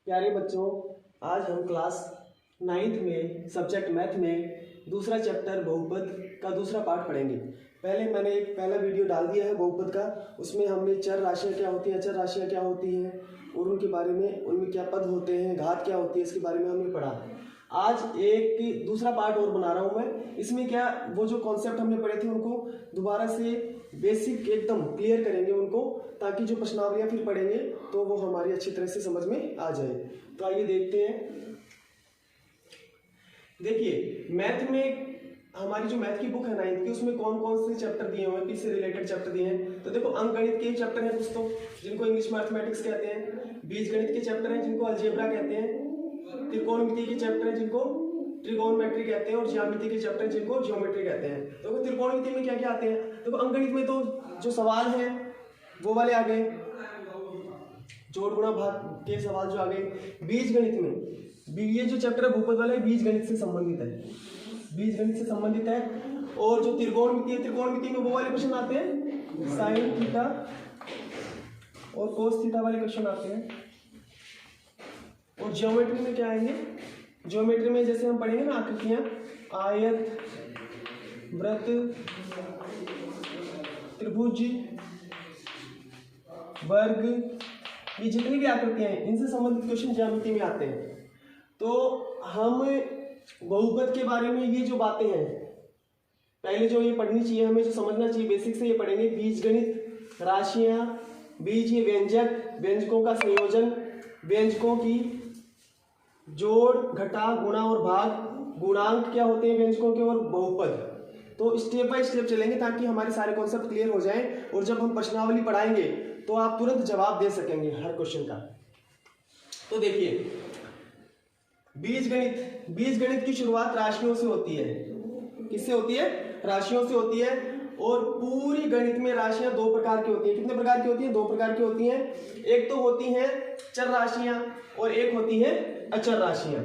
प्यारे बच्चों, आज हम क्लास 9th में सब्जेक्ट मैथ में दूसरा चैप्टर बहुपद का दूसरा पार्ट पढ़ेंगे। पहले मैंने एक पहला वीडियो डाल दिया है बहुपद का। उसमें हमने चर राशियाँ क्या होती हैं, अचर राशियाँ क्या होती हैं और उनके बारे में, उनमें क्या पद होते हैं, घात क्या होती है, इसके बारे में हमने पढ़ा। आज एक दूसरा पार्ट और बना रहा हूँ मैं। इसमें क्या, वो जो कॉन्सेप्ट हमने पढ़े थे उनको दोबारा से बेसिक एकदम क्लियर करेंगे उनको, ताकि जो प्रश्नावलियाँ फिर पढ़ेंगे तो वो हमारी अच्छी तरह से समझ में आ जाए। तो आइए देखते हैं। देखिए, मैथ में हमारी जो मैथ की बुक है 9th की, उसमें कौन कौन से चैप्टर दिए हुए हैं, किससे रिलेटेड चैप्टर दिए हैं। तो देखो, अंकगणित के चैप्टर हैं दोस्तों, जिनको इंग्लिश मैथमेटिक्स कहते हैं। बीजगणित के चैप्टर हैं, जिनको अलजेब्रा कहते हैं। त्रिकोणमिति के चैप्टर हैं, जिनको ट्रिगोनोमेट्री कहते हैं। और ज्यामिति के चैप्टर जिनको ज्योमेट्री कहते हैं। देखो, त्रिकोणमिति में क्या क्या आते हैं। देखो, अंकगणित में तो जो सवाल है वो वाले आ गए, जोड़ गुणा भाग के सवाल जो आ गए। बीजगणित में ये जो चैप्टर है बहुपद वाला है, बीजगणित से संबंधित है, बीजगणित से संबंधित है। और जो त्रिकोणमिति है, त्रिकोणमिति में वो वाले क्वेश्चन आते हैं, साइन थीटा और कोस थीटा वाले क्वेश्चन आते हैं। और ज्योमेट्री में क्या आएंगे, ज्योमेट्री में जैसे हम पढ़ेंगे ना, आकृतियां, आयत, वृत्त, त्रिभुज, वर्ग, ये जितनी भी आकृतियां हैं इनसे संबंधित क्वेश्चन ज्यामिति में आते हैं। तो हम बहुपद के बारे में ये जो बातें हैं, पहले जो ये पढ़नी चाहिए, हमें जो समझना चाहिए, बेसिक से ये पढ़ेंगे। बीजगणित, राशियां, बीज ये व्यंजक, व्यंजकों का संयोजन, व्यंजकों की जोड़, घटा, गुणा और भाग, गुणांक क्या होते हैं व्यंजकों के, और बहुपद। तो स्टेप बाय स्टेप चलेंगे ताकि हमारे सारे कॉन्सेप्ट क्लियर हो जाएं। और जब हम प्रश्नावली पढ़ाएंगे तो आप तुरंत जवाब दे सकेंगे हर क्वेश्चन का। तो देखिए, बीजगणित, बीजगणित की शुरुआत राशियों से होती है। किससे होती है? राशियों से होती है। और पूरी गणित में राशियां दो प्रकार की होती हैं। कितने प्रकार की होती हैं? दो प्रकार की होती हैं। एक तो होती हैं चर राशियां और एक होती है अचर राशियां।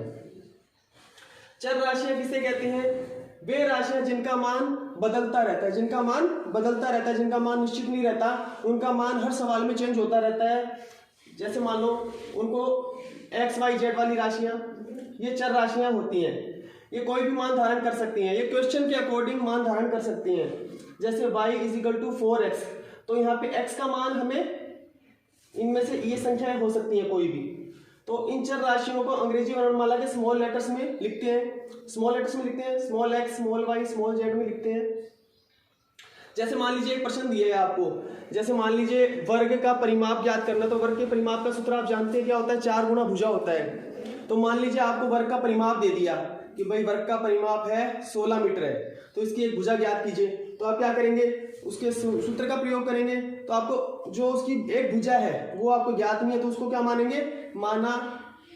चर राशियां किसे कहते हैं? वे राशियां जिनका मान बदलता रहता है, जिनका मान बदलता रहता है, जिनका मान निश्चित नहीं रहता, उनका मान हर सवाल में चेंज होता रहता है। जैसे मान लो उनको एक्स वाई जेड वाली राशियां, ये चर राशियां होती हैं। ये कोई भी मान धारण कर सकती हैं, ये क्वेश्चन के अकॉर्डिंग मान धारण कर सकती हैं। जैसे y = 4x, तो यहाँ पे x का मान हमें इनमें से ये संख्याएं हो सकती हैं कोई भी। तो इन चर राशियों को अंग्रेजी वर्णमाला के स्मॉल लेटर्स में लिखते हैं, स्मॉल लेटर्स में लिखते हैं, small x, small y, small z में लिखते हैं। जैसे मान लीजिए एक प्रश्न दिया है आपको, जैसे मान लीजिए वर्ग का परिमाप ज्ञात करना, तो वर्ग के परिमाप का सूत्र आप जानते हैं क्या होता है? 4 गुणा भुजा होता है। तो मान लीजिए आपको वर्ग का परिमाप दे दिया कि भाई वर्ग का परिमाप है 16 मीटर है, तो इसकी एक भुजा ज्ञात कीजिए। तो आप क्या करेंगे? उसके सूत्र का प्रयोग करेंगे। तो आपको जो उसकी एक भुजा है वो आपको ज्ञात नहीं है, तो उसको क्या मानेंगे? माना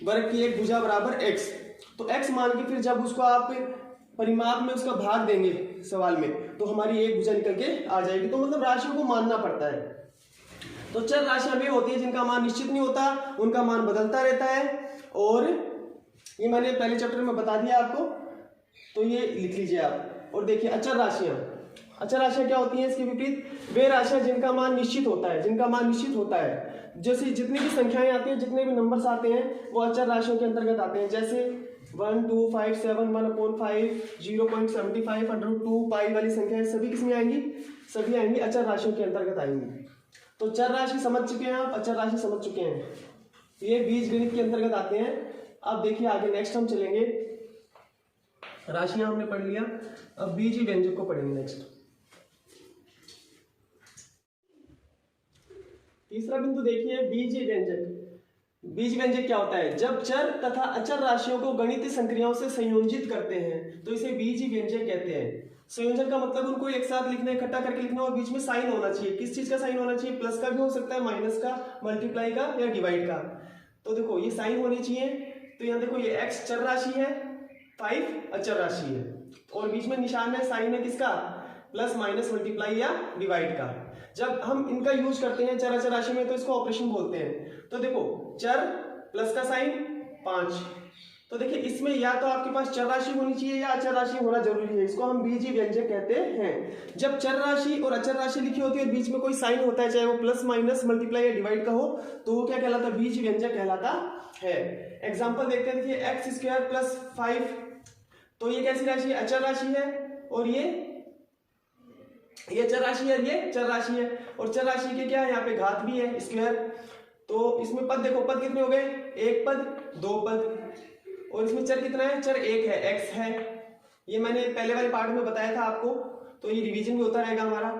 वर्ग की एक भुजा बराबर x। तो x मान के फिर जब उसको आप परिमाप में उसका भाग देंगे सवाल में, तो हमारी एक भुजा निकल के आ जाएगी। तो मतलब राशियों को मानना पड़ता है। तो चर राशियां वे होती है जिनका मान निश्चित नहीं होता, उनका मान बदलता रहता है। और ये मैंने पहले चैप्टर में बता दिया आपको, तो ये लिख लीजिए आप। और देखिए, अचर राशियां, अचर राशियां क्या होती हैं? इसके विपरीत वे राशियां जिनका मान निश्चित होता है, जिनका मान निश्चित होता है। जैसे जितनी भी संख्याएं आती हैं, जितने भी नंबर्स आते हैं, वो अचर राशियों के अंतर्गत आते हैं। जैसे 1, 2, 5, 7, 1/5, 0.75, √2, पाई वाली संख्याएं सभी किसमें आएंगी? सभी आएंगी अचर राशियों के अंतर्गत आएंगी। तो चर राशि समझ चुके हैं आप, अचर राशि समझ चुके हैं, ये बीज गणित के अंतर्गत आते हैं। अब देखिए आगे नेक्स्ट हम चलेंगे। राशियां हमने पढ़ लिया, अब बीज व्यंजक को पढ़ेंगे नेक्स्ट। तीसरा बिंदु देखिए, बीज व्यंजक। बीज व्यंजक क्या होता है? जब चर तथा अचर राशियों को गणितीय संक्रियाओं से संयोजित करते हैं तो इसे बीज व्यंजक कहते हैं। संयोजन का मतलब उनको एक साथ लिखना, इकट्ठा करके लिखना, और बीच में साइन होना चाहिए। किस चीज का साइन होना चाहिए? प्लस का भी हो सकता है, माइनस का, मल्टीप्लाई का या डिवाइड का। तो देखो, ये साइन होनी चाहिए। तो यहाँ देखो, ये x चर राशि है, 5 अचर राशि है, और बीच में निशान है, साइन है किसका? प्लस, माइनस, मल्टीप्लाई या डिवाइड का। जब हम इनका यूज करते हैं चर अचर राशि में, तो इसको ऑपरेशन बोलते हैं। तो देखो, चर प्लस का साइन 5, तो देखिए इसमें या तो आपके पास चर राशि होनी चाहिए या अचर राशि होना जरूरी है, इसको हम बीजीय व्यंजक कहते हैं। जब चर राशि और अचर राशि लिखी होती है और बीच में कोई साइन होता है, चाहे वो प्लस माइनस मल्टीप्लाई या डिवाइड का हो, तो वो क्या कहलाता है, बीजीय व्यंजक कहलाता है। एग्जाम्पल देखते हैं, देखिए एक्स स्क्वायर प्लस 5, तो ये कैसी राशि है, अचर राशि है, और ये चर राशि है, ये चर राशि है, और चर राशि के क्या है, यहाँ पे घात भी है स्क्वायर। तो इसमें पद देखो, पद कितने हो गए, एक पद, दो पद, और इसमें चर कितना है, चर एक है, एक्स है। ये मैंने पहले वाले पार्ट में बताया था आपको, तो ये रिवीजन भी होता रहेगा हमारा।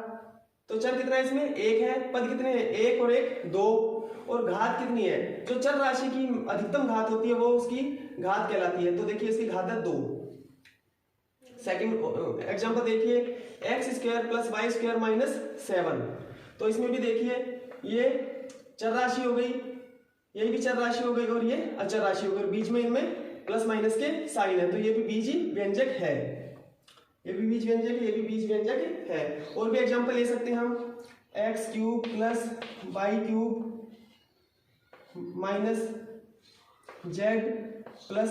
तो चर कितना है इसमें, एक है, पद कितने हैं, एक और एक, दो, और घात कितनी है, जो चर राशि की अधिकतम घात होती है वो उसकी घात कहलाती है। तो देखिए इसकी घात है 2। सेकंड एग्जांपल देखिए, x square plus y square minus 7, तो इसमें भी देखिए ये चर राशि हो गई, ये भी चर राशि हो गई, और ये अचर राशि हो गई, बीच में इनमें प्लस माइनस के साइन है, तो ये भी बीजीय व्यंजक है, ये भी बीज व्यंजक है, ये भी बीज व्यंजक है। और भी एग्जांपल ले सकते हैं हम, x cube plus y cube minus z plus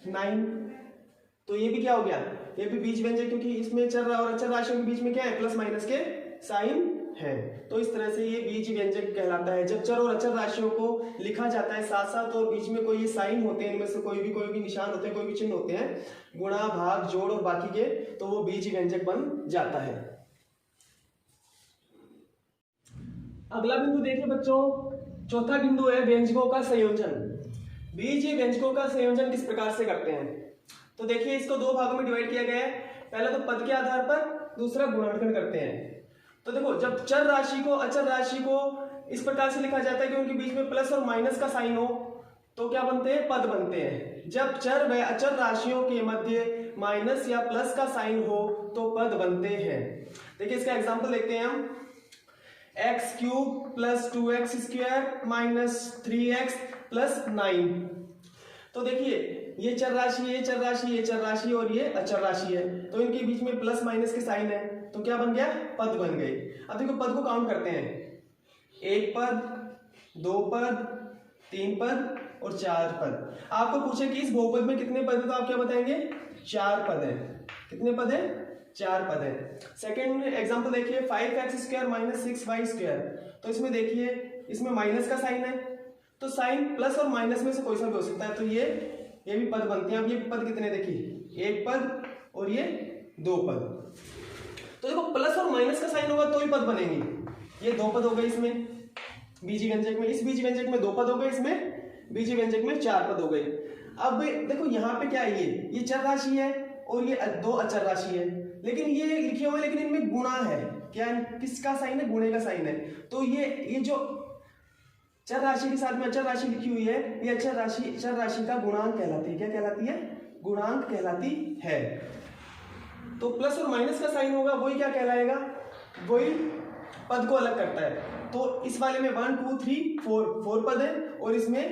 9, तो ये भी क्या हो गया, ये भी बीज व्यंजक, क्योंकि इसमें चर और अचर राशियों के बीच में क्या है, प्लस माइनस के साइन है। तो इस तरह से ये बीज व्यंजक कहलाता है। जब चर और अचर राशियों को लिखा जाता है साथ साथ और बीच में कोई ये साइन होते हैं, इनमें से कोई भी निशान होते हैं, कोई भी चिन्ह होते हैं, गुणा भाग जोड़ और बाकी के, तो वो बीज व्यंजक बन जाता है। अगला बिंदु देखिए बच्चों, चौथा बिंदु है व्यंजकों का संयोजन। बीजीय व्यंजकों का संयोजन किस प्रकार से करते हैं, तो देखिए इसको दो भागों में डिवाइड किया गया है। पहला तो पद के आधार पर, दूसरा गुणनखंड करते हैं। तो देखो जब चर राशि को अचर राशि को इस प्रकार से लिखा जाता है कि उनके बीच में प्लस और माइनस का साइन हो, तो क्या बनते हैं, पद बनते हैं। जब चर व अचर राशियों के मध्य माइनस या प्लस का साइन हो तो पद बनते हैं। देखिए इसका एग्जांपल देखते हैं हम, x cube plus 2x square minus 3x plus 9, तो देखिए ये चर राशि, ये चर राशि, ये चर राशि और ये अचर राशि है, तो इनके बीच में प्लस माइनस के साइन है, तो क्या बन गया, पद बन गए। अब देखो पद को काउंट करते हैं, एक पद, दो पद, तीन पद और चार पद। आपको पूछे कि इस बहुपद में कितने पद है, तो आप क्या बताएंगे, 4 पद है। कितने पद है, 4 पद है। सेकेंड एग्जाम्पल देखिए, 5x square minus 6y square, तो इसमें देखिए इसमें माइनस का साइन है, तो साइन प्लस और माइनस में से कोई सा भी हो सकता है, तो ये भी पद बनते हैं। अब ये पद कितने, देखिए एक पद और ये 2 पद, तो देखो प्लस और माइनस का साइन होगा तो ही पद बनेंगे। ये 2 पद हो गए इसमें बीजीय व्यंजक में, इस बीजीय व्यंजक में 2 पद हो गए, इसमें बीजीय व्यंजक में 4 पद हो गए। अब देखो यहाँ पे क्या है, ये चर राशि है और ये 2 अचर राशि है, लेकिन ये लिखे हुए, लेकिन इनमें गुणा है, क्या किसका साइन है, गुणे का साइन है। तो ये जो चर राशि के साथ में अचर राशि लिखी हुई है, ये अचर राशि चर राशि का गुणांक कहलाती है। क्या कहलाती है, गुणांक कहलाती है। तो प्लस और माइनस का साइन होगा, वही क्या कहलाएगा, वही पद को अलग करता है। तो इस वाले में 1 2 3 4 पद है और इसमें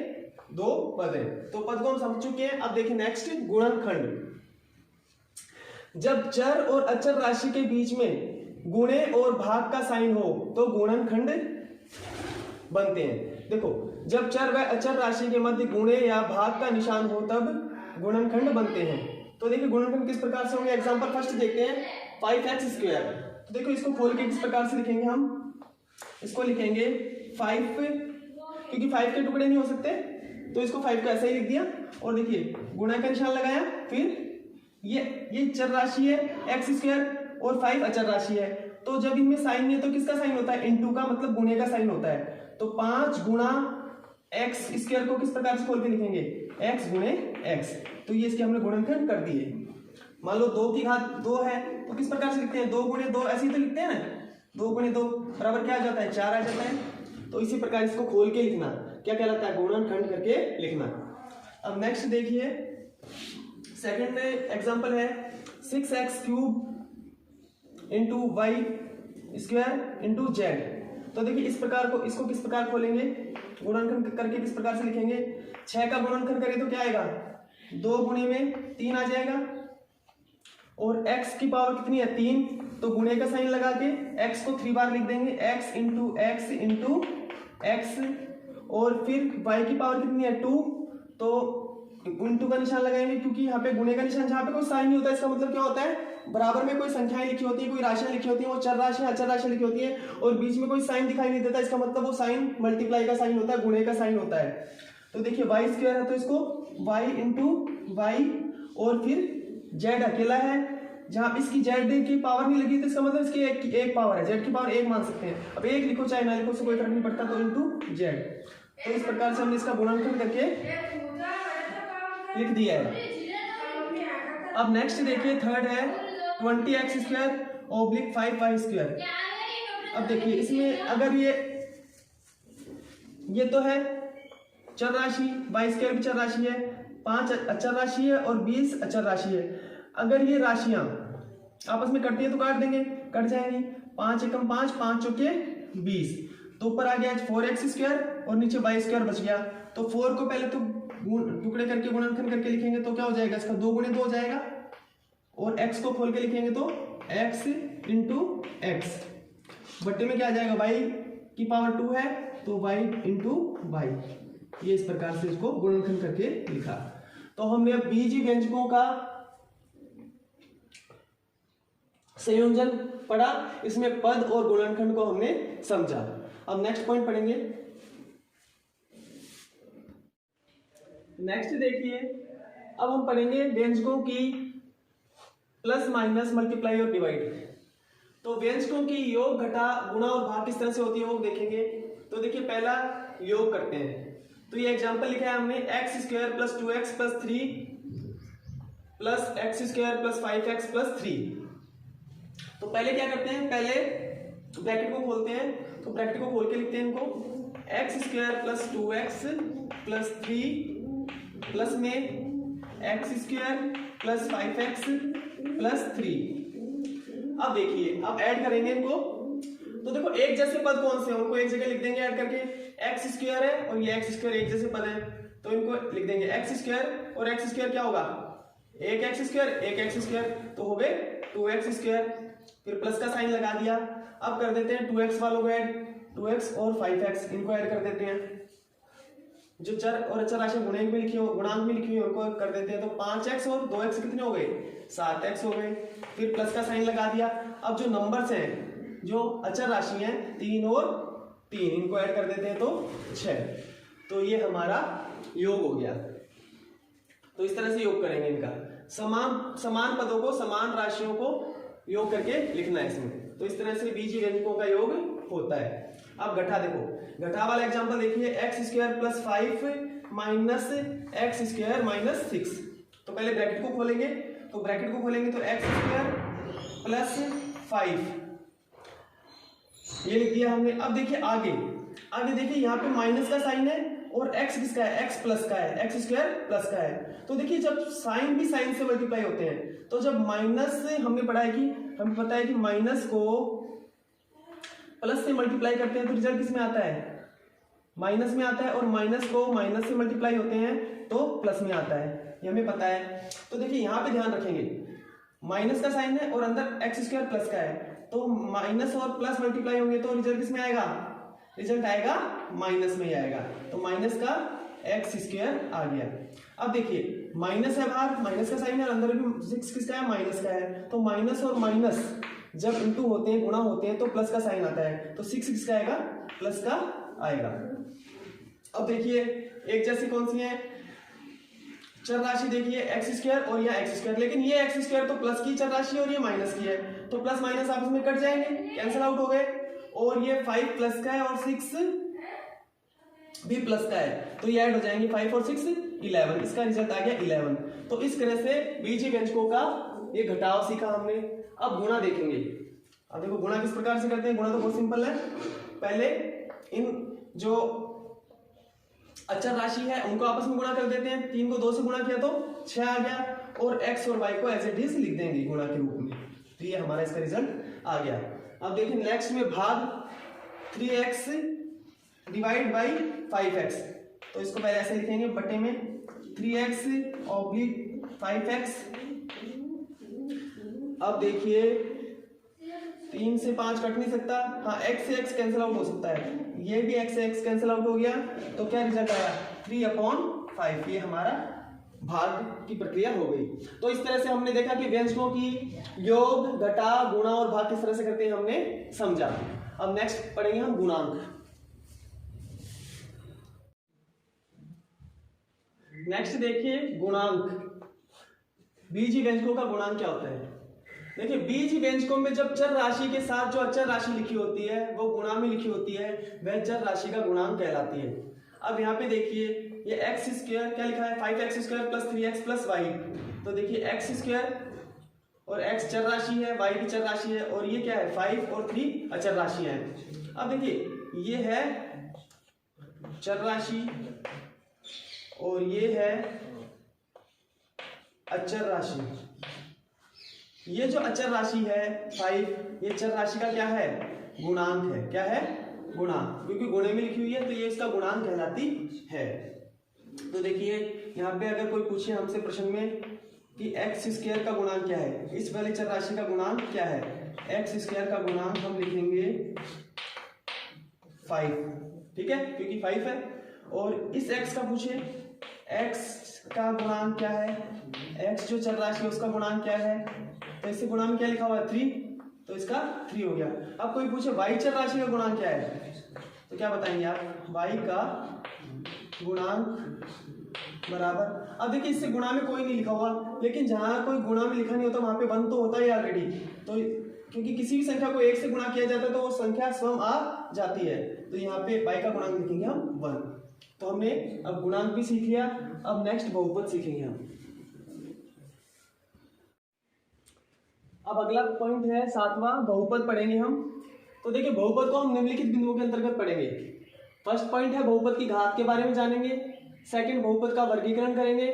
2 पद है, तो पद को हम समझ चुके हैं। अब देखिए नेक्स्ट, गुणनखंड। जब चर और अचर राशि के बीच में गुणे और भाग का साइन हो तो गुणनखंड बनते हैं। देखो जब चर व अचर राशि के मध्य गुणे या भाग का निशान हो तब गुणनखंड बनते हैं। तो देखिए गुणनखंड किस प्रकार से होंगे, एग्जांपल फर्स्ट देखते हैं, 5x स्क्वायर। तो देखो इसको खोल के किस प्रकार से लिखेंगे हम, इसको लिखेंगे 5, क्योंकि 5 के टुकड़े नहीं हो सकते, तो इसको 5 को ऐसा ही लिख दिया। और देखिए गुणा का निशान लगाया, फिर ये चर राशि है एक्स स्क्वायर और 5 अचर राशि है, तो जब इनमें साइन नहीं है तो किसका साइन होता है, इनटू का, मतलब गुणे का साइन होता है। तो 5 गुणा एक्स स्क्वायर को किस प्रकार से खोल के लिखेंगे, x गुणे एक्स, तो ये इसके हमने गुणनखंड कर दिए। मान लो 2 की घात 2 है तो किस प्रकार से लिखते हैं, 2 गुणे 2, ऐसे ही तो लिखते हैं ना, 2 गुणे 2 बराबर क्या आ जाता है, 4 आ जाता है। तो इसी प्रकार इसको खोल के लिखना क्या कहलाता है, गुणनखंड करके लिखना। अब नेक्स्ट देखिए, सेकंड एग्जांपल है 6x cube into y square into z. तो देखिए इस प्रकार को, इसको किस प्रकार खोलेंगे, गुणनखंड करके किस प्रकार से लिखेंगे, 6 का गुणनखंड करें तो क्या आएगा, 2 गुणे में 3 आ जाएगा, और x की पावर कितनी है 3, तो गुणे का साइन लगा के x को 3 बार लिख देंगे, x इंटू एक्स, और फिर y की पावर कितनी है 2, तो इंटू का निशान लगाएंगे क्योंकि यहाँ पे गुणे का निशान, जहाँ पे कोई साइन नहीं होता इसका मतलब क्या होता है, बराबर में कोई संख्याएं लिखी होती है, कोई राशियां लिखी होती है, वो चर राशियां अचर राशियां लिखी होती है और बीच में कोई साइन दिखाई नहीं देता, इसका मतलब वो साइन मल्टीप्लाई का साइन होता है, गुणे का साइन होता है। तो देखिए वाई स्क्वायर है तो इसको y इंटू वाई और फिर z अकेला है, जहां पे इसकी z की पावर नहीं लगी तो इसका मतलब इसकी एक पावर है, z की पावर एक मान सकते हैं। अब एक लिखो चाहे ना लिखो उससे कोई फर्क नहीं पड़ता, तो इंटू z। तो इस प्रकार से हमने इसका गुणनखंड करके लिख दिया है। अब नेक्स्ट देखिए थर्ड है 20x square oblique 5y square. अब देखिए इसमें अगर ये तो है चर राशि, y स्क्वायर भी चर राशि है, 5 अचर राशि है और 20 अचर राशि है। अगर ये राशियां आपस में कटती है तो काट देंगे, कट जाएंगी, 5 एकम 5, 5 चौके 20, तो ऊपर आ गया 4x स्क्वायर और नीचे y स्क्वायर बच गया। तो 4 को पहले तो टुकड़े करके गुणनखंड करके लिखेंगे तो क्या हो जाएगा, इसका 2 गुणे 2 हो जाएगा और x को खोल के लिखेंगे तो x इंटू एक्स, बट्टे में क्या आ जाएगा y की पावर 2 है तो y इंटू वाई। ये इस प्रकार से इसको गुणनखंड करके लिखा। तो हमने अब बीजीय व्यंजकों का संयोजन पढ़ा, इसमें पद और गुणनखंड को हमने समझा। अब नेक्स्ट पॉइंट पढ़ेंगे। नेक्स्ट देखिए अब हम पढ़ेंगे व्यंजकों की प्लस माइनस मल्टीप्लाई और डिवाइड। तो व्यंजकों की योग घटा गुणा और भाग किस तरह से होती है वो देखेंगे। तो देखिए पहला योग करते हैं, तो ये एग्जांपल लिखा है हमने x square plus 2x plus 3 plus x square plus 5x plus 3। तो पहले क्या करते हैं, पहले ब्रैकेट को खोलते हैं, तो ब्रैकेट को खोल के लिखते हैं इनको x square plus 2x plus 3 plus में x square plus 5x plus 3। अब देखिए अब ऐड करेंगे इनको, तो देखो एक जैसे पद कौन से हैं उनको एक जगह लिख देंगे ऐड करके, एक्स स्क्वायर है और ये एक्स स्क्वायर एक जैसे पद है तो इनको लिख देंगे एक्स स्क्वायर और एक्स स्क्वायर क्या होगा, एक एक्स स्क्वायर एक एक्स स्क्वायर, तो हो गए 2x स्क्वायर, फिर प्लस का साइन लगा दिया। अब कर देते हैं 2x वालों को ऐड, 2x और 5x इनको ऐड कर देते हैं, जो चर और अचर राशि गुणांक में लिखी हो उनको कर देते हैं। तो 5x और 2x कितने हो गए, 7x हो गए, फिर प्लस का साइन लगा दिया। अब जो नंबर्स हैं जो अचर राशि हैं 3 और 3 इनको ऐड कर देते हैं तो 6। तो ये हमारा योग हो गया। तो इस तरह से योग करेंगे इनका, समान पदों को समान राशियों को योग करके लिखना है इसमें। तो इस तरह से बीजीय व्यंजकों का योग होता है। अब घटा देखो, घटा वाला एग्जांपल देखिए x square plus 5 minus x square minus 6। तो पहले ब्रैकेट को खोलेंगे, तो ब्रैकेट को खोलेंगे तो एक्स स्क्वायर प्लस 5 ये लिख दिया हमने। अब देखिए आगे देखिए यहाँ पे माइनस का साइन है और x किसका है, x प्लस का है, एक्स स्क्वायर प्लस का है। तो देखिए जब साइन भी साइन से मल्टीप्लाई होते हैं, तो जब माइनस से हमने पढ़ा है कि हमें पता है कि माइनस को प्लस से मल्टीप्लाई करते हैं तो रिजल्ट किस में आता है, माइनस में आता है, और माइनस को माइनस से मल्टीप्लाई होते हैं तो प्लस में आता है, ये हमें पता है। तो देखिए यहाँ पे ध्यान रखेंगे माइनस का साइन है और अंदर एक्स स्क्वायर प्लस का है, तो माइनस और प्लस मल्टीप्लाई होंगे तो रिजल्ट किस में आएगा, रिजल्ट आएगा माइनस में ही आएगा। तो माइनस का एक्स स्क्वायर आ गया। अब देखिए माइनस है बाहर, माइनस का साइन है, अंदर भी 6 किसका है, माइनस का है। तो माइनस और माइनस जब इंटू होते हैं, गुणा होते हैं, तो प्लस का साइन आता है, तो 6 किसका आएगा, प्लस का आएगा। अब देखिए एक जैसी कौन सी है, चर राशि देखिए एक्स स्क्वायर और यह एक्स स्क्वायर, लेकिन ये एक्स स्क्वायर तो प्लस की चर राशि है और ये माइनस की है, तो प्लस माइनस आपस में कट जाएंगे, कैंसिल आउट हो गए। और ये 5 प्लस का है और 6 भी प्लस का है, तो ये ऐड हो जाएंगे, 5 और 6 11, इसका रिजल्ट आ गया 11। तो इस तरह से बीजीय व्यंजकों का ये घटाव सीखा हमने। अब गुणा देखेंगे। अब देखो गुणा किस प्रकार से करते हैं, गुणा तो बहुत सिंपल है। पहले इन जो अचर राशि है उनको आपस में गुणा कर देते हैं, 3 को 2 से गुणा किया तो 6 आ गया, और x और y को एज इट इज लिख देंगे गुणा के रूप में। तो ये हमारा इसका रिजल्ट आ गया। अब देखिए नेक्स्ट में भाग 3x डिवाइड बाई 5x, तो इसको पहले ऐसे लिखेंगे बटे में 3x ऑब्लिक 5x। अब देखिए 3 से 5 कट नहीं सकता, हाँ x से x कैंसिल आउट हो सकता है, ये भी x से x कैंसिल आउट हो गया, तो क्या रिजल्ट आया 3/5। ये हमारा भाग की प्रक्रिया हो गई। तो इस तरह से हमने देखा कि व्यंजकों की योग, घटा, गुणा और भाग किस तरह से करते हैं हमने समझा। अब नेक्स्ट पढ़ेंगे हम गुणांक। नेक्स्ट देखिए गुणांक। बीजीय व्यंजकों का गुणांक क्या होता है? देखिए बीजीय व्यंजकों में जब चर राशि के साथ जो अचर राशि लिखी होती है वो गुणा में लिखी होती है, वह चर राशि का गुणांक कहलाती है। अब यहाँ पे देखिए ये एक्स स्क्वायर क्या लिखा है, 5x square plus 3x plus Y. तो देखिए एक्स स्क्वायर और x चर राशि है, y भी चर राशि है, और ये क्या है 5 और 3 अचर राशि है। अब देखिए ये है चर राशि और ये है अचर राशि। ये जो अचर राशि है 5, ये चर राशि का क्या है, गुणांक है। क्या है, गुणांक, क्योंकि गुणे में लिखी हुई है तो ये इसका गुणांक कहलाती है। तो देखिए यहाँ पे अगर कोई पूछे हमसे प्रश्न में कि एक्स स्क्वायर का गुणांक क्या है, इस वाले चर राशि का गुणांक क्या है, एक्स स्क्वायर का गुणांक हम लिखेंगे 5, ठीक है, क्योंकि 5 है। और इस x का पूछे, x का गुणांक क्या है, x जो चर राशि है उसका गुणांक क्या है, तो इससे गुणा में क्या लिखा हुआ है 3, तो इसका 3 हो गया। अब कोई पूछे y चर राशि का गुणांक क्या है, तो क्या बताएंगे आप, y का गुणांक बराबर, अब देखिए इससे गुणा में कोई नहीं लिखा हुआ, लेकिन जहां कोई गुणा में लिखा नहीं होता वहां पे 1 तो होता है ऑलरेडी। तो क्योंकि किसी भी संख्या को 1 से गुणा किया जाता है तो वो संख्या स्वयं आ जाती है, तो यहाँ पे y का गुणांक लिखेंगे हम 1। तो हमने अब गुणांक भी सीख लिया। अब नेक्स्ट बहुपद सीखेंगे हम। अब अगला पॉइंट है 7वां, बहुपद पढ़ेंगे हम। तो देखिए बहुपद को हम निम्नलिखित बिंदुओं के अंतर्गत पढ़ेंगे। फर्स्ट पॉइंट है बहुपद की घात के बारे में जानेंगे, सेकंड बहुपद का वर्गीकरण करेंगे,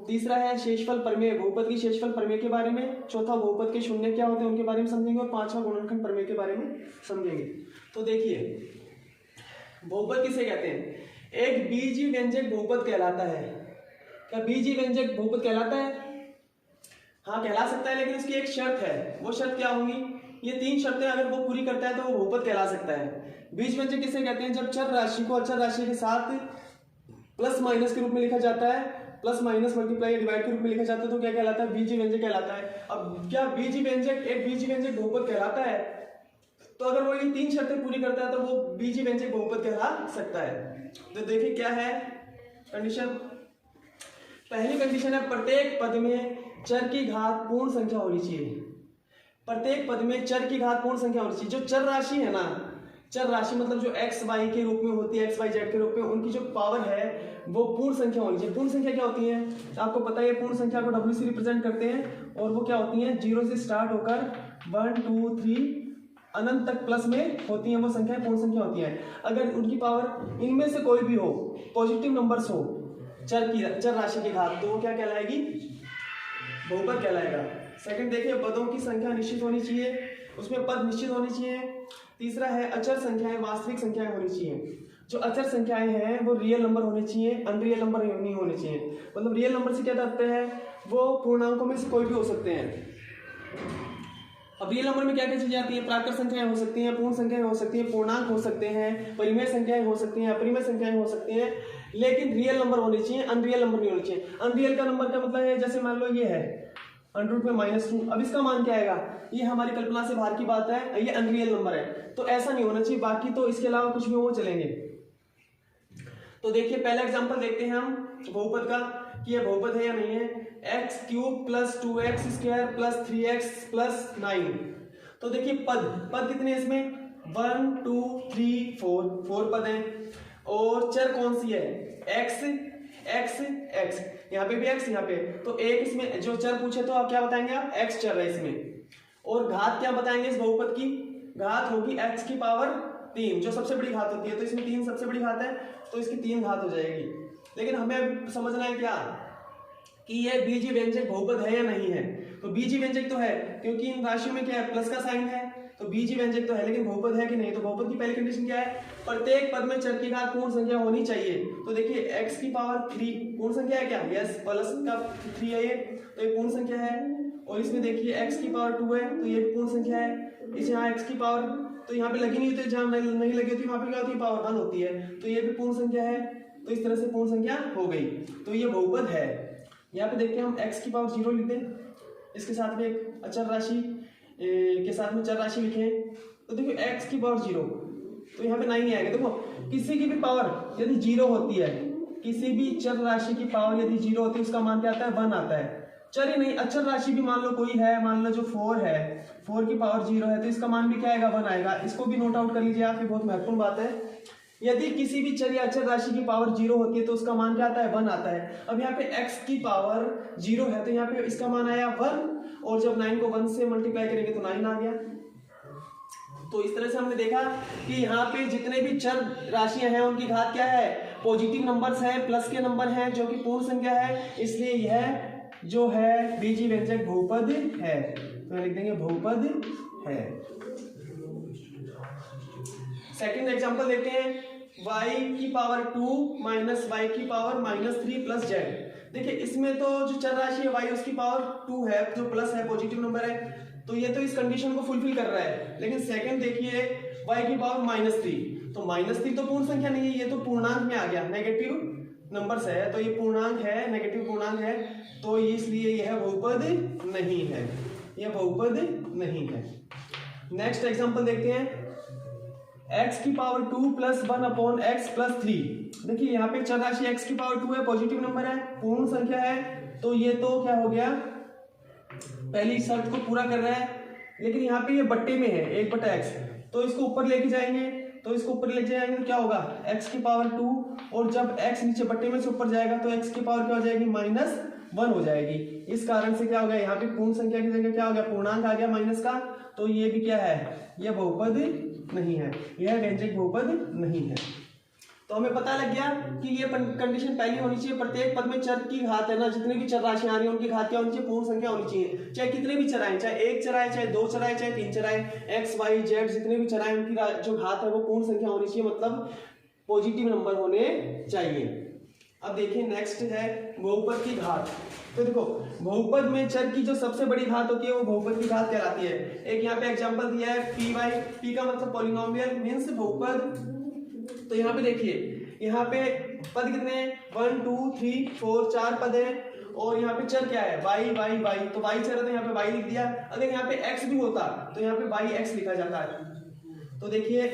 तीसरा है शेषफल प्रमेय, बहुपद की शेषफल प्रमेय के बारे में, चौथा बहुपद के शून्य क्या होते हैं उनके बारे में समझेंगे, और पांचवा गुणनखंड प्रमेय के बारे में समझेंगे। तो देखिए बहुपद किसे कहते हैं, एक बीजीय व्यंजक बहुपद कहलाता है। क्या बीजीय व्यंजक बहुपद कहलाता है? हाँ कहला सकता है, लेकिन इसकी एक शर्त है। वो शर्त क्या होंगी, ये 3 शर्तें अगर वो पूरी करता है तो वो बहुपद कहला सकता है। बीज व्यंजक किसे कहते हैं, जब चर राशि को अचर राशि के साथ प्लस माइनस के रूप में लिखा जाता है, प्लस माइनस मल्टीप्लाई डिवाइड के रूप में लिखा जाता है, तो क्या कहलाता है, बीजीय व्यंजक कहलाता है। अब क्या बीजीय व्यंजक एक बीजीय व्यंजक बहुपद कहलाता है, तो अगर वो ये 3 शर्तें पूरी करता है तो वो बीजीय व्यंजक बहुपद कहला सकता है। तो देखिए क्या है कंडीशन। पहली कंडीशन है प्रत्येक पद में चर की घात पूर्ण संख्या होनी चाहिए। प्रत्येक पद में चर की घात पूर्ण संख्या होनी चाहिए। जो चर राशि है ना, चर राशि मतलब जो एक्स वाई के रूप में होती है, एक्स वाई जेड के रूप में, उनकी जो पावर है वो पूर्ण संख्या होनी चाहिए। पूर्ण संख्या क्या होती है आपको पता है, पूर्ण संख्या को W से रिप्रेजेंट करते हैं, और वो क्या होती है 0 से स्टार्ट होकर 1 2 3 अनंत तक प्लस में होती है, वो संख्या पूर्ण संख्या होती है। अगर उनकी पावर इनमें से कोई भी हो, पॉजिटिव नंबर्स हो चर राशि की घात, तो वो क्या कहलाएगी, बहुपद कहलाएगा। सेकंड देखिए पदों की संख्या निश्चित होनी चाहिए, उसमें पद निश्चित होनी चाहिए। तीसरा है अचर संख्याएं वास्तविक संख्याएं होनी चाहिए। जो अचर संख्याएं हैं वो रियल नंबर होने चाहिए, अनरियल नंबर नहीं होने चाहिए। मतलब रियल नंबर से क्या तात्पर्य है, वो पूर्णांकों में से कोई भी हो सकते हैं। अब रियल नंबर में क्या क्या चीजें आती है, प्राकृत संख्याएं हो सकती हैं, पूर्ण संख्याएं हो सकती हैं, पूर्णांक हो सकते हैं, परिमेय संख्याएं हो सकती हैं, अपरिमेय संख्याएं हो सकती हैं, लेकिन रियल नंबर होने चाहिए, अनरियल नंबर नहीं होने चाहिए। अनरियल का नंबर का मतलब है, जैसे मान लो ये है √में -2, अब इसका मान क्या आएगा, ये हमारी कल्पना से बाहर की बात है, ये अनरियल नंबर है, तो ऐसा नहीं होना चाहिए। बाकी तो इसके अलावा कुछ भी वो चलेंगे। तो देखिए पहला एग्जांपल देखते हैं हम बहुपद का, कि यह बहुपद है या नहीं है। x³ + 2x² + 3x + 9। तो देखिए पद कितने इसमें, 1 2 3 4 पद हैं, और चर कौन सी है, x, यहाँ पे भी x, यहाँ पे, तो एक इसमें जो चर पूछे तो आप क्या बताएंगे, आप x चर है इसमें। और घात क्या बताएंगे इस बहुपद की, घात होगी x की पावर 3, जो सबसे बड़ी घात होती है, तो इसमें 3 सबसे बड़ी घात है, तो इसकी 3 घात हो जाएगी। लेकिन हमें समझना है क्या, कि यह बीजीय व्यंजक बहुपद है या नहीं है। तो बीजीय व्यंजक तो है, क्योंकि इन राशियों में क्या है, प्लस का साइन है, तो बीजीय व्यंजक तो है, लेकिन बहुपद है कि नहीं। तो बहुपद की पहली कंडीशन क्या है, प्रत्येक पद में चर की घात पूर्ण संख्या होनी चाहिए। तो देखिए x की पावर 3 पूर्ण संख्या है क्या, यस, प्लस का 3 है ये, तो ये पूर्ण संख्या है। और इसमें देखिए x की पावर 2 है, तो ये पूर्ण संख्या है। इस यहाँ x की पावर तो यहाँ पे लगी नहीं होती, जहाँ नहीं लगी होती वहां पे क्या होती है, पावर 1 होती है, तो ये भी पूर्ण संख्या है। तो इस तरह से पूर्ण संख्या हो गई, तो ये बहुपद है। यहाँ पे देखते हैं हम x की पावर 0 लिख दें, इसके साथ में एक अचर राशि के साथ में चर राशि लिखें, तो देखो x की पावर 0, तो यहाँ पे 9 ही आएगा। देखो किसी की भी पावर यदि 0 होती है, किसी भी चर राशि की पावर यदि 0 होती है, उसका मान क्या आता है? 1 आता है। चर ही नहीं, अचर राशि भी मान लो कोई है, मान लो जो 4 है, 4 की पावर 0 है, तो इसका मान भी क्या आएगा? 1 आएगा। इसको भी नोट आउट कर लीजिए आप, ये बहुत महत्वपूर्ण बात है। यदि किसी भी चर या अचर राशि की पावर 0 होती है तो उसका मान क्या आता है? 1 आता है। अब यहाँ पे x की पावर 0 है तो यहाँ पे इसका मान आया 1, और जब 9 को 1 से मल्टीप्लाई करेंगे तो 9 आ गया। तो इस तरह से हमने देखा कि यहाँ पे जितने भी चर राशियां हैं उनकी घात क्या है? पॉजिटिव नंबर्स हैं, प्लस के नंबर हैं, जो कि पूर्ण संख्या है, इसलिए यह जो है बीजी व्यंजक बहुपद है। तो लिख देंगे बहुपद है। सेकंड एग्जांपल देखते हैं, y की पावर 2 माइनस y की पावर -3 प्लस z। देखिए इसमें तो जो चर राशि है y उसकी पावर 2 है, जो प्लस है, पॉजिटिव नंबर है, तो ये तो इस कंडीशन को फुलफिल कर रहा है। लेकिन सेकंड देखिए y की पावर -3, तो -3 तो पूर्ण संख्या नहीं है, ये तो पूर्णांक में आ गया, नेगेटिव नंबर्स है, तो ये पूर्णांक है, नेगेटिव पूर्णांक है, तो इसलिए यह बहुपद नहीं है, यह बहुपद नहीं है। नेक्स्ट एग्जांपल देखते हैं, x की power 2 plus 1 upon x plus 3। देखिए यहाँ पे चर राशि x की पावर 2 है, पॉजिटिव नंबर है, पूर्ण संख्या है, तो ये तो क्या हो गया? पहली शर्त को पूरा कर रहा है। लेकिन यहाँ पे ये बट्टे में है 1/x, तो इसको ऊपर लेके जाएंगे, तो इसको ऊपर ले जाएंगे तो क्या होगा? x की पावर 2, और जब x नीचे बट्टे में से ऊपर जाएगा तो x की पावर क्या हो जाएगी? -1 हो जाएगी। इस कारण से क्या हो गया? यहाँ पे पूर्ण संख्या की जगह क्या हो गया? पूर्णांक आ गया माइनस का, तो ये भी क्या है? यह बहुपद नहीं है, यह व्यंजक बहुपद नहीं है। तो हमें पता लग गया कि ये कंडीशन पहली होनी चाहिए, प्रत्येक पद में चर की घात है ना, जितने भी चर राशियां आ रही हैं उनकी घात क्या होनी चाहिए? पूर्ण संख्या होनी चाहिए। चाहे कितने भी चर आए, चाहे 1 चर आए, चाहे 2 चर आए, चाहे 3 चर आए, x y z जितने भी चर आए उनकी जो घात है वो पूर्ण संख्या होनी चाहिए, मतलब पॉजिटिव नंबर होने चाहिए। अब देखिए नेक्स्ट है बहुपद की घात। तो देखो बहुपद में चर की जो सबसे बड़ी घात होती है वो बहुपद की घात कहलाती है। एक यहाँ पे एग्जांपल दिया है पी वाई, पी का मतलब पॉलिनोमियल मींस बहुपद। तो यहाँ पे देखिए, यहाँ पे पद कितने हैं? 1 2 3 4 4 पद है, और यहाँ पे चर क्या है? y y y, तो y चर है तो यहाँ पे y लिख दिया। अगर यहाँ पे x भी होता तो यहाँ पे yx लिखा जाता है। तो देखिए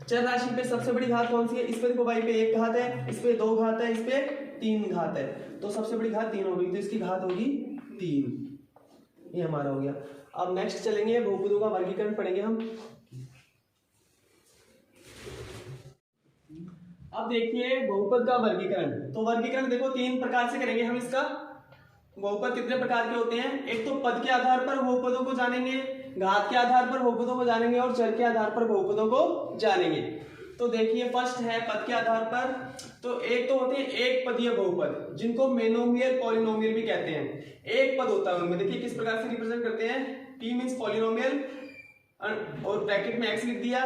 चर राशि पे सबसे बड़ी घात कौन सी है? इस पे देखो y पे 1 घात है, इस पे 2 घात है, इस पे 3 घात है, तो सबसे बड़ी घात 3 होगी, तो इसकी घात होगी 3। ये हमारा हो गया। अब नेक्स्ट चलेंगे, बहुपदों का वर्गीकरण पढ़ेंगे हम। अब देखिए बहुपद का वर्गीकरण। तो वर्गीकरण देखो 3 प्रकार से करेंगे हम इसका। बहुपद कितने प्रकार के होते हैं? एक तो पद के आधार पर बहुपदों को जानेंगे, घात के आधार पर बहुपदों को जानेंगे, और चर के आधार पर बहुपदों को जानेंगे। तो देखिए फर्स्ट है पद के आधार पर। तो एक तो होते हैं एक पदीय बहुपद, जिनको मोनोमियल पॉलिनोमियल भी कहते हैं। एक पद होता है उनमें, देखिए किस प्रकार से रिप्रेजेंट करते हैं। p मींस पॉलिनोमियल, और ब्रैकेट में x लिख दिया,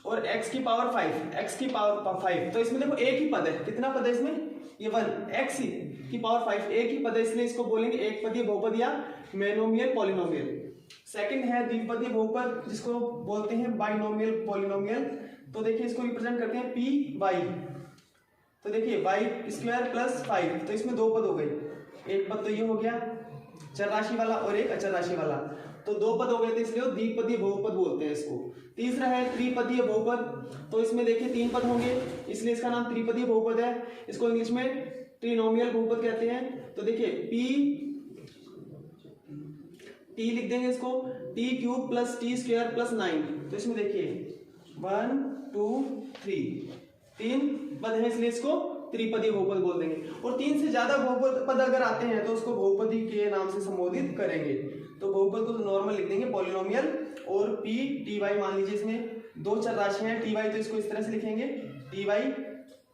और x की पावर 5, x की पावर 5। तो इसमें देखो एक ही पद है, कितना पद है इसमें? ये 1, x की पावर 5 एक ही पद है, इसलिए इसको बोलेंगे एक पदीय बहुपद या मोनोमियल पॉलिनोमियल। सेकंड है द्विपदीय बहुपद, जिसको बोलते हैं बाइनोमियल पॉलिनोमियल। तो देखिए इसको रिप्रेजेंट करते हैं पी वाई। तो देखिए y स्क्वायर प्लस 5, तो इसमें 2 पद हो गए, एक पद तो ये हो गया चर राशि वाला और एक अचर राशि वाला, तो 2 पद हो गए थे, इसलिए द्विपदीय बहुपद बोलते हैं इसको। तीसरा है त्रिपदीय बहुपद। तो इसमें देखिए 3 पद होंगे, इसलिए इसका नाम त्रिपदीय बहुपद है। इसको इंग्लिश में ट्रिनोमियल बहुपद कहते हैं। तो देखिए टी लिख देंगे इसको, T cube plus T square plus 9। तो इसमें देखिए 1 2 3 3 पद है, इसलिए इसको त्रिपदीय बहुपद बोल देंगे। और 3 से ज्यादा बहुपद पद अगर आते हैं तो उसको बहुपदी के नाम से संबोधित करेंगे। तो बहुपद को तो नॉर्मल लिख देंगे पॉलिनोमियल, और पी टी वाई मान लीजिए इसमें 2 चर राशि हैं टी वाई, तो इसको इस तरह से लिखेंगे t y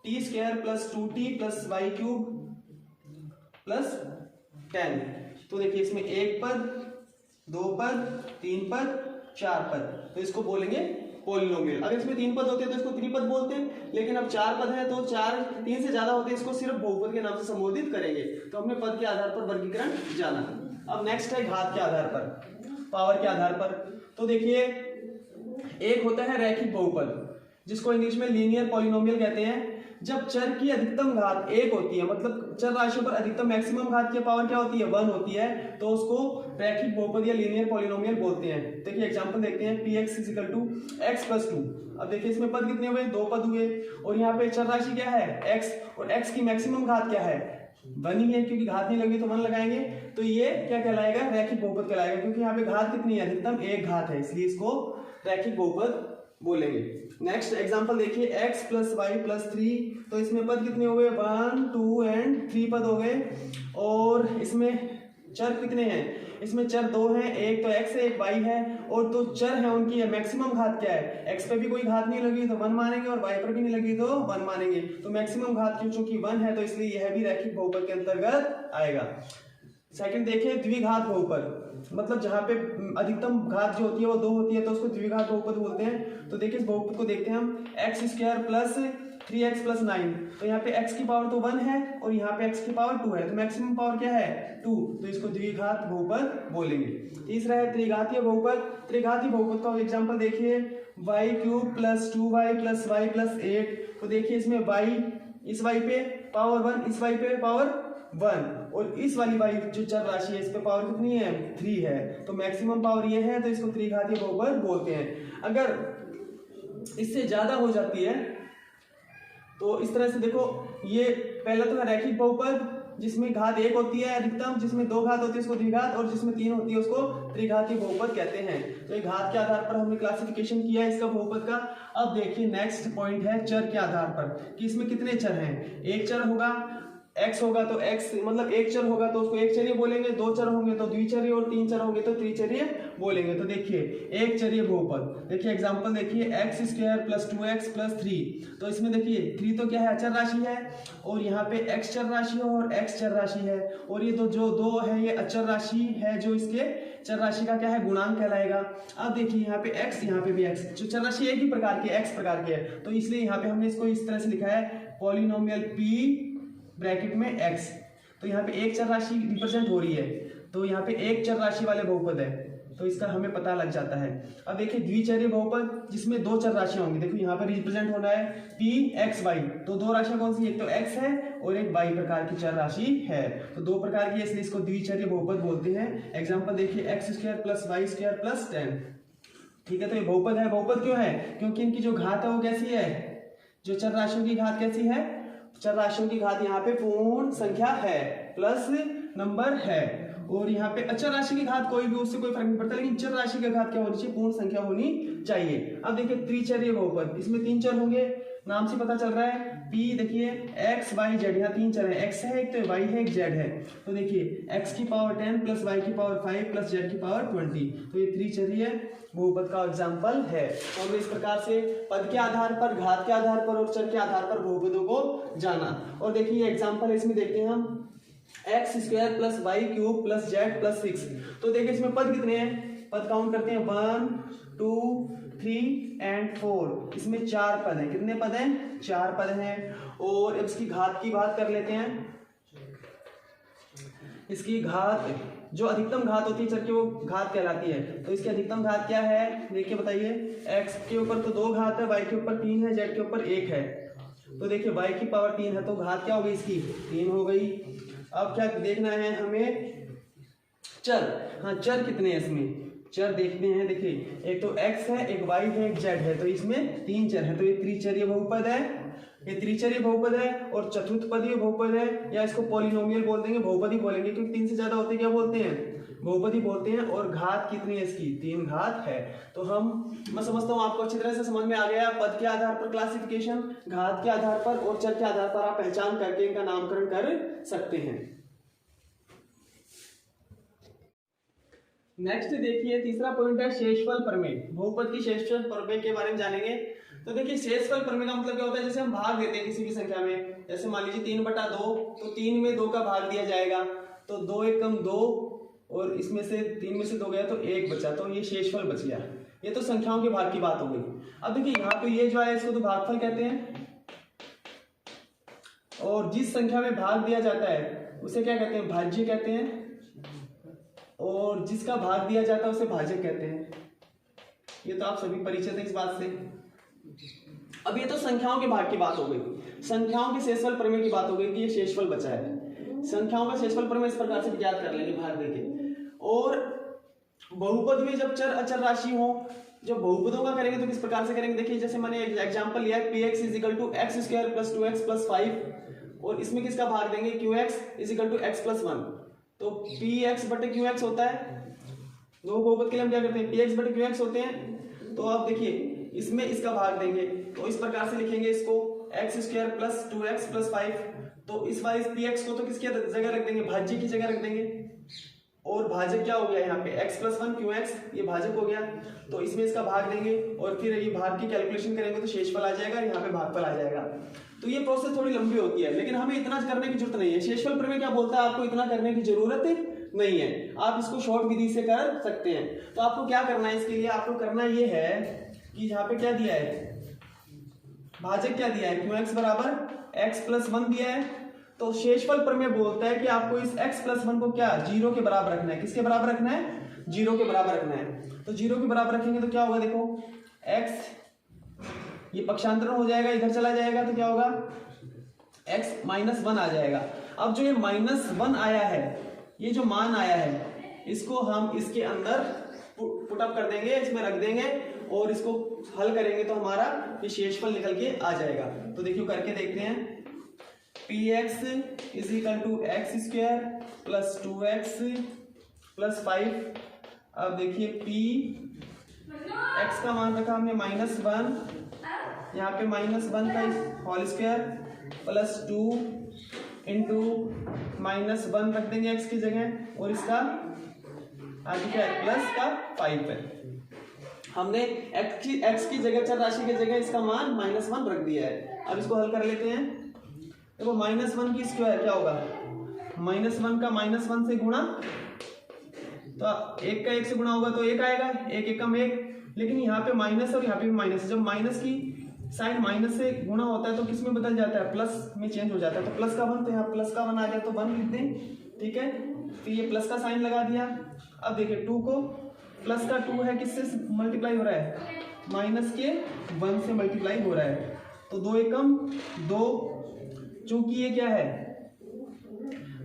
t square plus 2t plus y cube plus 10। तो देखिए इसमें 1 पद 2 पद 3 पद 4 पद, तो इसको बोलेंगे पॉलिनोमियल। अगर इसमें 3 पद होते हैं तो इसको त्रिपद बोलते हैं, लेकिन अब 4 पद है तो 3 से ज्यादा होते हैं इसको सिर्फ बहुपद के नाम से संबोधित करेंगे। तो हमने पद के आधार पर वर्गीकरण जाना। अब नेक्स्ट है घात के आधार पर, पावर के आधार पर। तो देखिए एक होता है रैखिक बहुपद, जिसको इंग्लिश में लीनियर पॉलिनोमियल कहते हैं। जब चर की अधिकतम घात 1 होती है, मतलब चर राशियों पर अधिकतम मैक्सिमम घात की पावर क्या होती है 1 होती है, तो उसको रैखिक बहुपद या लीनियर पॉलिनोमियल बोलते हैं। देखिए एग्जांपल देखते हैं, px = x + 2। अब देखिए इसमें पद कितने हुए, 2 पद हुए, और यहाँ पे चर राशि क्या है x, और x की मैक्सिमम घात क्या है 1 ही है, क्योंकि घात नहीं लगी तो 1 लगाएंगे, तो ये क्या कहलाएगा रैखिक बहुपद कहलाएगा, क्योंकि यहाँ पे घात कितनी है अधिकतम 1 घात है, इसलिए इसको रैखिक बहुपद बोलेंगे। नेक्स्ट एग्जांपल देखिए, x + y + 3, तो इसमें पद कितने हो गए 1 2 एंड 3 पद हो गए, और इसमें चर कितने हैं, इसमें चर 2 हैं, एक तो x है एक y है, और तो चर है उनकी मैक्सिमम घात क्या है, x पे भी कोई घात नहीं लगी तो 1 मानेंगे, और y पर भी नहीं लगी तो 1 मानेंगे, तो मैक्सिमम घात क्यों चूंकि 1 है तो इसलिए यह भी रैखिक बहुपद के अंतर्गत आएगा। सेकंड देखिए, द्विघात बहुपद, मतलब जहाँ पे अधिकतम घात जो होती है वो 2 होती है तो उसको द्विघात बहुपद बोलते हैं। तो देखिए इस बहुपद को देखते हैं हम, x² + 3x + 9, तो यहाँ पे x की पावर तो 1 है और यहाँ पे x की पावर 2 है, तो मैक्सिमम पावर क्या है 2, तो इसको द्विघात बहुपद बोलेंगे। तीसरा है त्रिघातीय बहुपद। त्रिघातीय बहुपद का एग्जांपल देखिए, y³ + 2y + y + 8, तो देखिए इसमें y इस y पे पावर 1, इस y पे पावर 1, और इस वाली y जो चर राशि है इस पे पावर कितनी है 3 है, तो मैक्सिमम पावर ये है, तो इसको त्रिघातीय बहुपद बोलते हैं। अगर इससे ज्यादा हो जाती है तो इस तरह से देखो, ये पहला तो है रैखिक बहुपद जिसमें घात 1 होती है अधिकतम, जिसमें 2 घात होती है उसको द्विघात, और जिसमें 3 होती है उसको त्रिघातीय बहुपद कहते हैं। तो ये घात के आधार पर हमने क्लासिफिकेशन किया है इसका बहुपद का। अब देखिए नेक्स्ट पॉइंट है चर के आधार पर, कि इसमें कितने चर हैं। एक चर होगा x होगा तो x, मतलब एक चर होगा तो उसको एक चरीय बोलेंगे, 2 चर होंगे तो द्विचरीय, और 3 चर होंगे तो त्रिचरीय बोलेंगे। तो देखिए एक चरीय बहुपद, देखिए एग्जांपल देखिए, x² + 2x + 3, तो इसमें देखिए 3 तो क्या है अचर राशि है, और यहाँ पे x चर राशि है और x चर राशि है, और ये तो जो 2 है ये अचर राशि है, जो इसके चर राशि का क्या है गुणांक कहलाएगा। अब देखिए यहाँ पे x, यहाँ पे भी x, जो चर राशि एक ही प्रकार की x प्रकार की है, तो इसलिए यहाँ पे हमने इसको इस तरह से लिखा है पॉलिनोमियल p ब्रैकेट में x, तो यहाँ पे एक चर राशि रिप्रेजेंट हो रही है, तो यहाँ पे एक चर राशि वाले बहुपद है, तो इसका हमें पता लग जाता है। अब देखिए द्विचरीय बहुपद जिसमें 2 चर राशियां होंगी, देखो यहाँ पर रिप्रेजेंट हो रहा है p x y, तो 2 राशियां कौन सी, एक तो x है और एक y प्रकार की चर राशि है, तो 2 प्रकार की है इसलिए इसको द्विचरीय बहुपद बोलते हैं। एग्जाम्पल देखिए, x² + y² + 10, ठीक है, तो ये बहुपद है। बहुपद क्यों है, क्योंकि इनकी जो घात है वो कैसी है, जो चर राशियों की घात कैसी है, चर राशियों की घात यहाँ पे पूर्ण संख्या है प्लस नंबर है, और यहाँ पे अचर राशि की घात कोई भी उससे कोई फर्क नहीं पड़ता, लेकिन चर राशि की घात क्या होनी चाहिए, पूर्ण संख्या होनी चाहिए। अब देखिए त्रिचरीय बहुपद, इसमें 3 चर होंगे, नाम से पता चल रहा है p, देखिए x y z, यहाँ 3 चर है, x है एक, तो y है एक, z है, तो देखिए x की पावर 10 + y की पावर 5 + z की पावर 20, तो ये त्रिचरीय बहुपद का एग्जाम्पल है। तो हमने इस प्रकार से पद के आधार पर, घात के आधार पर और चर के आधार पर बहुपदों को जाना। और देखिए एग्जाम्पल इसमें देखते हैं हम, x² + y³ + z + 6, तो देखिए इसमें पद कितने हैं, पद काउंट करते हैं 1 2 3 एंड 4, इसमें 4 पद हैं। कितने पद हैं, 4 पद हैं। और इसकी घात की बात कर लेते हैं, इसकी घात जो अधिकतम घात होती है चर की वो घात कहलाती है, तो इसकी अधिकतम घात क्या है देखिए बताइए, x के ऊपर तो 2 घात है, y के ऊपर 3 है, z के ऊपर 1 है, तो देखिए y की पावर 3 है तो घात क्या हो गई इसकी 3 हो गई। अब क्या देखना है हमें, चर, हाँ चर कितने हैं इसमें, चर देखते हैं, देखिए एक तो x है, एक y है, एक z है, तो इसमें 3 चर है, तो ये त्रिचरीय बहुपद है, ये त्रिचरीय बहुपद है। और चतुर्थपदीय बहुपद है, या इसको पॉलिनोमियल बोल देंगे, बहुपद ही बोलेंगे, क्योंकि 3 से ज्यादा होते क्या बोलते हैं, बहुपद ही बोलते हैं। और घात कितनी है इसकी, 3 घात है। तो मैं समझता हूँ आपको अच्छी तरह से समझ में आ गया, पद के आधार पर क्लासिफिकेशन, घात के आधार पर और चर के आधार पर आप पहचान करके इनका नामकरण कर सकते हैं। नेक्स्ट देखिए तीसरा पॉइंट है शेषफल प्रमेय। बहुपद की शेषफल प्रमेय के बारे में जानेंगे। तो देखिए शेषफल प्रमेय का मतलब क्या होता है, जैसे हम भाग देते हैं किसी भी संख्या में, जैसे मान लीजिए 3/2, तो 3 में 2 का भाग दिया जाएगा, तो 2 × 2, और इसमें से 3 में से 2 गया तो 1 बचा, तो ये शेषफल बच गया। ये तो संख्याओं के भाग की बात हो गई। अब देखिए यहाँ पे ये जो है इसको तो भागफल कहते हैं, और जिस संख्या में भाग दिया जाता है उसे क्या कहते हैं, भाज्य कहते हैं, और जिसका भाग दिया जाता है उसे भाजक कहते हैं। ये तो आप सभी परिचित हैं इस बात से। अब ये तो संख्याओं के भाग की बात हो गई, संख्याओं के शेषफल प्रमेय की बात हो गई कि ये शेषफल बचा है। संख्याओं का शेषफल प्रमेय इस प्रकार से ज्ञात कर लेंगे भाग देके। और बहुपद में जब चर अचर राशि हो, जब बहुपदों का करेंगे तो किस प्रकार से करेंगे, देखिए जैसे मैंने एक एग्जांपल लिया है px = x² + 2x + 5, और इसमें किसका भाग देंगे qx = x + 1। तो px/qx होता है, दो बहुपद के लिए हम क्या करते हैं px/qx होते हैं। तो आप देखिए इसमें इसका भाग देंगे तो इस प्रकार से लिखेंगे इसको x² + 2x + 5। तो इस बार इस px को तो किसकी जगह रख देंगे, भाज्य की जगह रख देंगे, और भाजक क्या हो गया यहाँ पे x + 1 qx, ये भाजक हो गया। तो इसमें इसका भाग देंगे और फिर ये भाग की कैलकुलेशन करेंगे तो शेषफल आ जाएगा, यहाँ पे भागफल आ जाएगा। तो ये प्रोसेस थोड़ी लंबी होती है, लेकिन हमें इतना करने की जरूरत नहीं है। शेषफल प्रमेय क्या बोलता है, आपको इतना करने की जरूरत नहीं है, आप इसको शॉर्ट विधि से कर सकते हैं। तो आपको क्या करना है, इसके लिए आपको करना ये है कि यहाँ पे क्या दिया है, भाजक क्या दिया है, qx = x + 1 दिया है। तो शेषफल प्रमेय बोलता है कि आपको इस x + 1 को क्या 0 के बराबर रखना है। किसके बराबर रखना है, 0 के बराबर रखना है। तो 0 के बराबर रखेंगे तो क्या होगा, देखो x ये पक्षांतरण हो जाएगा, इधर चला जाएगा तो क्या होगा x -1 आ जाएगा। अब जो ये -1 आया है, ये जो मान आया है, इसको हम इसके अंदर पुट अप कर देंगे, इसमें रख देंगे और इसको हल करेंगे तो हमारा ये शेषफल निकल के आ जाएगा। तो देखिए करके देखते हैं, px = x² + 2x + 5। अब देखिए x का मान रखा हमने -1, यहाँ पे -1 का होल स्क्वायर + 2 × -1 रख देंगे x की जगह, और इसका आगे क्या है प्लस का 5 है। हमने x की जगह चर राशि की जगह इसका मान -1 रख दिया है। अब इसको हल कर लेते हैं। देखो -1 की स्क्वायर क्या होगा, -1 का -1 से गुणा, तो 1 का 1 से गुणा होगा तो 1 आएगा, 1 एकम 1। लेकिन यहाँ पे माइनस और यहाँ पे भी माइनस, जब माइनस की साइन माइनस से गुणा होता है तो किस में बदल जाता है, प्लस में चेंज हो जाता है। तो प्लस का 1, तो यहाँ प्लस का 1 आ गया तो 1 लिख दें, ठीक है। तो ये प्लस का साइन लगा दिया। अब देखिए 2 को प्लस का 2 है, किससे मल्टीप्लाई हो रहा है, माइनस के 1 से मल्टीप्लाई हो रहा है। तो 2 एकम 2, चूंकि ये क्या है,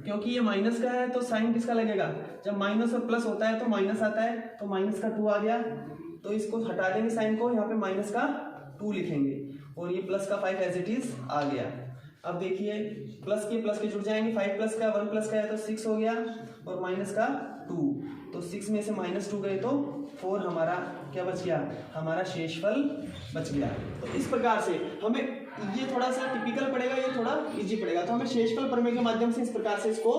क्योंकि ये माइनस का है तो साइन किसका लगेगा, जब माइनस और प्लस होता है तो माइनस आता है, तो माइनस का 2 आ गया। तो इसको हटा देंगे साइन को, यहाँ पे माइनस का 2 लिखेंगे और ये प्लस का 5 एज इट इज आ गया। अब देखिए प्लस के जुड़ जाएंगे, 5 प्लस का 1 प्लस का है तो 6 हो गया, और माइनस का 2, तो 6 में से -2 गए तो 4 हमारा क्या बच गया, हमारा शेषफल बच गया। तो इस प्रकार से हमें ये थोड़ा सा टिपिकल पड़ेगा, ये थोड़ा इजी पड़ेगा। तो हमें शेषफल प्रमेय के माध्यम से इस प्रकार से इसको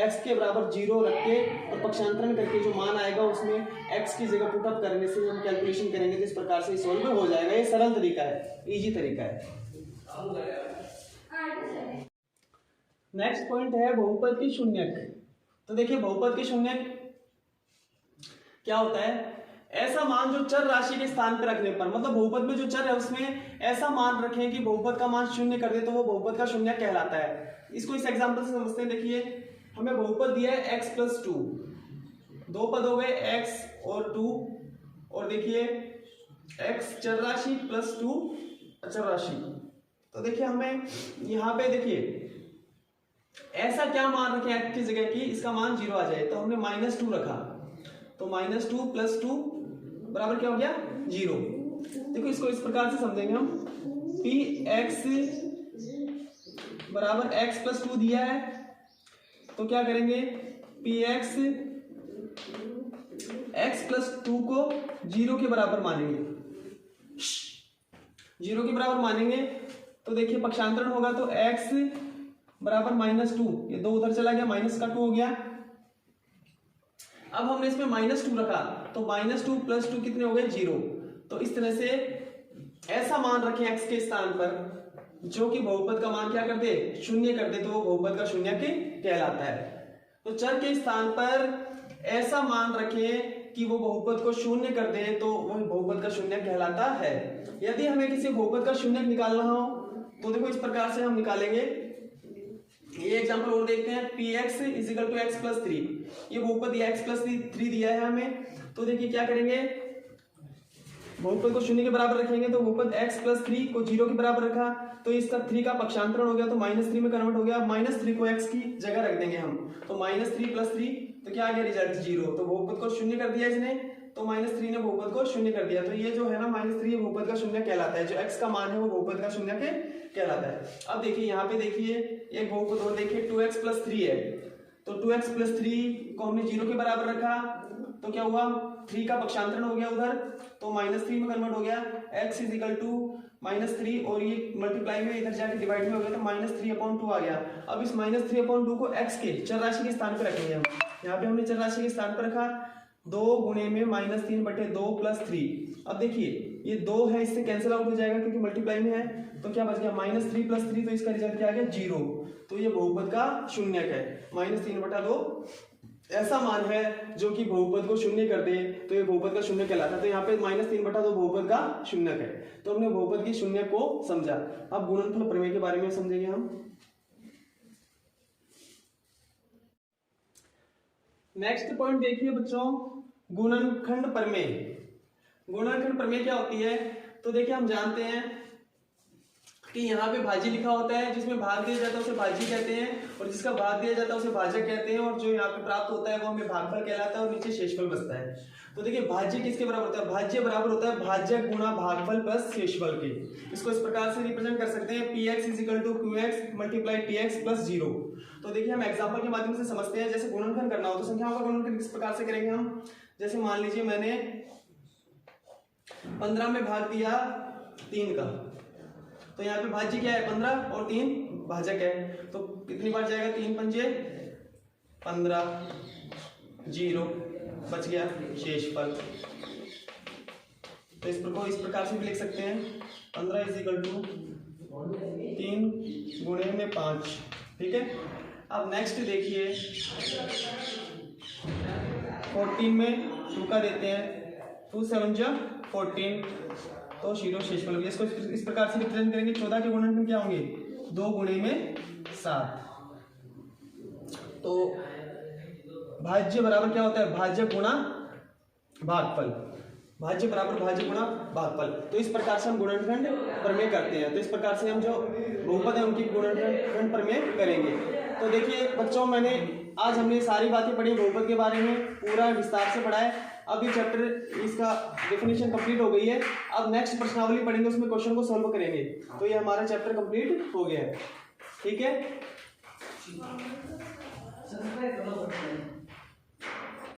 x के बराबर 0 रख के और पक्षांतरण करके जो मान आएगा उसमें x की जगह पुट अप करने से हम कैलकुलेशन करेंगे तो इस प्रकार से सॉल्व हो जाएगा। ये सरल तरीका है, इजी तरीका है। नेक्स्ट पॉइंट है बहुपद की शून्यक। तो देखिए बहुपद की शून्यक क्या होता है, ऐसा मान जो चर राशि के स्थान पर रखने पर, मतलब बहुपद में जो चर है उसमें ऐसा मान रखें कि बहुपद का मान 0 कर दे तो वो बहुपद का शून्यक कहलाता है। इसको इस एग्जांपल से समझते हैं। देखिए हमें बहुपद दिया है x + 2, दो पद हो गए x और 2, और देखिए x चर राशि + 2 अचर राशि। तो देखिए हमें यहाँ पे देखिए ऐसा क्या मान रखें x की जगह की इसका मान 0 आ जाए, तो हमने -2 रखा, तो -2 + 2 बराबर क्या हो गया 0। देखो इसको इस प्रकार से समझेंगे हम, px बराबर x + 2 दिया है तो क्या करेंगे, px x + 2 को 0 के बराबर मानेंगे, 0 के बराबर मानेंगे। तो देखिए पक्षांतरण होगा तो x बराबर -2, ये 2 उधर चला गया, माइनस का 2 हो गया। अब हमने इसमें -2 रखा तो -2 + 2 कितने हो गए 0। तो इस तरह से ऐसा मान रखें x के स्थान पर जो कि बहुपद का मान क्या कर दे, 0 कर दे, तो वो बहुपद का शून्यक कहलाता है। तो चर के स्थान पर ऐसा मान रखें कि वो बहुपद को 0 कर दे तो वो बहुपद का शून्यक कहलाता है। यदि हमें किसी बहुपद का शून्यक निकालना हो तो देखो इस प्रकार से हम निकालेंगे। ये एग्जांपल और देखते हैं, px = x + 3, ये बहुपद दिया x + 3 दिया है हमें। तो देखिए क्या करेंगे, बहुपद को शून्य के बराबर रखेंगे तो बहुपद x प्लस 3 को 0 के बराबर रखा तो इसका 3 का पक्षांतरण हो गया तो -3 में कन्वर्ट हो गया। -3 को x की जगह रख देंगे हम तो -3 प्लस 3 तो क्या आ गया रिजल्ट 0। तो बहुपद को शून्य कर दिया इसने तो -3 ने बहुपद को शून्य कर दिया। तो ये जो है ना -3 बहुपद का शून्य कहलाता है, जो x का मान है वो बहुपद का शून्य कहलाता है। अब देखिए यहाँ पे देखिए एक बहुपद और देखिए 2x प्लस 3 है तो 2x प्लस 3 को हमने 0 के बराबर रखा तो क्या हुआ 3 का पक्षांतरण हो गया उधर तो -3 में कन्वर्ट हो गया x इज इक्वल टू -3 और ये मल्टीप्लाई में इधर जाके डिवाइड में हो गया तो -3/2 आ गया। अब इस -3/2 को x के चर राशि के स्थान पर रखेंगे हम। यहाँ पे हमने चर राशि के स्थान पर रखा 2 गुणे में -3/2 प्लस 3। अब देखिए ये 2 है इससे कैंसिल आउट हो जाएगा क्योंकि मल्टीप्लाई में है तो क्या बच गया -3 प्लस 3 तो इसका रिजल्ट क्या आ गया 0। तो ये बहुपद का शून्यक है -3/2 ऐसा मान है जो कि बहुपद को शून्य कर दे तो ये बहुपद का शून्य कहलाता है। तो यहाँ पे -3/2 बहुपद का शून्यक है। तो हमने बहुपद की शून्य को समझा। अब गुणनफल प्रमेय के बारे में समझेंगे हम। नेक्स्ट पॉइंट देखिए बच्चों गुणनखंड प्रमेय। गुणनखंड प्रमेय क्या होती है तो देखिए हम जानते हैं कि यहाँ पे भाज्य लिखा होता है, जिसमें भाग दिया जाता है उसे भाज्य कहते हैं और जिसका भाग दिया जाता है उसे भाजक कहते हैं और जो यहाँ पे प्राप्त होता है वो हमें भागफल कहलाता है और नीचे शेषफल बचता है। तो देखिए भाज्य किसके बराबर होता है, भाज्य बराबर होता है भाजक गुणा भागफल प्लस शेषफल के। इसको इस प्रकार से रिप्रेजेंट कर सकते हैं px is equal to qx multiply tx plus 0। तो देखिए हम एग्जाम्पल के माध्यम से समझते हैं। जैसे गुणनखंड करना हो तो संख्याओं का गुणनखंड किस प्रकार से करेंगे हम। जैसे मान लीजिए मैंने 15 में भाग दिया 3 का तो यहाँ पे भाज्य क्या है 15 और 3 भाजक है तो कितनी बार जाएगा 3 पंजे 15 0 बच गया शेषफल। तो इस प्रकार से भी लिख सकते हैं 15 इज इक्वल टू 3 गुणे में 5। ठीक है। अब नेक्स्ट देखिए 14 में 2 का देते हैं 2 7 जा 14 तो 0 शेषफल। इसको इस प्रकार से रिप्रेजेंट करेंगे। 14 के गुणनखंड क्या होंगे 2 गुणे में 7। तो भाज्य बराबर क्या होता है भाज्य गुणा भागफल, भाज्य बराबर भाज्य गुणा भागफल। तो इस प्रकार से हम गुणनखंड प्रमेय करते हैं। तो इस प्रकार से हम जो बहुपद है उनकी गुणनखंड प्रमेय करेंगे। तो देखिए बच्चों आज हमने सारी बातें पढ़ी बहुपद के बारे में, पूरा विस्तार से पढ़ा है। अब ये चैप्टर इसका डेफिनेशन कंप्लीट हो गई है। अब नेक्स्ट प्रश्नावली पढ़ेंगे, उसमें क्वेश्चन को सॉल्व करेंगे। तो ये हमारा चैप्टर कंप्लीट हो गया है। ठीक है।